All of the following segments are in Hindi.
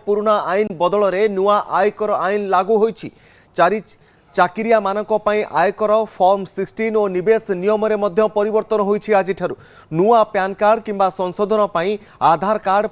पुराना आईन बदल में नुआ आयकर आईन लागू होईछि। चारि चाकिरिया मानक पई आयकर फॉर्म 16 और निवेश नियम रे मध्य परिवर्तन होईछि। आज नुआ पैन कार्ड किंबा संशोधन पई आधार कार्ड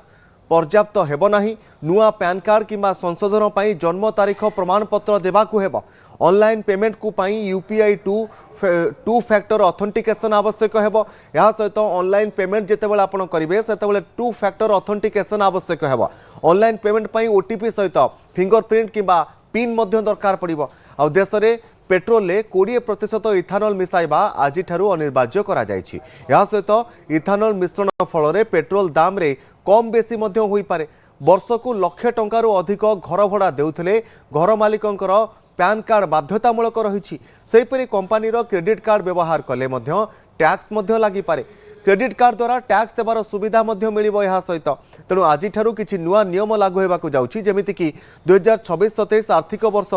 पर्याप्त हेबो नाही। नुआ पैन कार्ड किंबा संशोधन पई जन्म तारीख प्रमाणपत्र देबाकू हेबो। ऑनलाइन पेमेंट को पई यूपीआई टू फैक्टर ऑथेंटिकेशन आवश्यक हेबो। या सहित ऑनलाइन पेमेंट जेतेबेले आपण करिवे सेतेबेले टू फैक्टर ऑथेंटिकेशन आवश्यक हेबो। ऑनलाइन पेमेंट पई ओटीपी सहित फिंगरप्रिंट किंबा पिन मध्य दरकार पड़िबो। आ देश में पेट्रोल 20% इथानल मिसाइबा आज अनिवार्य करा जायछि। या सहित इथानल मिश्रण फल पेट्रोल दाम रे कम बेसी मध्य होई पारे। वर्ष को लाख टंकार अधिक घर भड़ा देउथिले घर मालिकंकर पैन कार्ड बाध्यतामूलक रही। सेहीपरि कंपनीर क्रेडिट कार्ड व्यवहार कले मध्य टैक्स मध्य लागि पारे। क्रेडिट कार्ड द्वारा टैक्स देवार सुविधा मध्य मिलिबो। या सहित तेणु आज किछि नुआ नियम लागू हेबाकू जाउछि। जेमिति कि 2026-27 आर्थिक वर्ष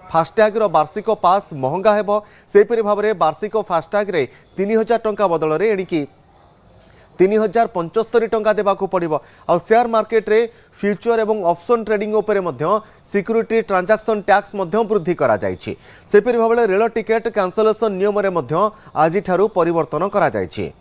फास्टैग वार्षिक पास महंगा हेबो। सेहीपरि भाव में वार्षिक फास्टैग रे 3000 टंका बदल में एणिकी 3075 टंका देबाकू पड़िबो। आ शेयर मार्केट रे फ्यूचर एवं ऑप्शन ट्रेडिंग उपरे मध्य सिक्यूरिटी ट्रांजैक्शन टैक्स मध्य वृद्धि करा जायछि। सेहीपरि भाव में रेल टिकेट कैंसलेशन नियम रे मध्य आज परिवर्तन करा जायछि।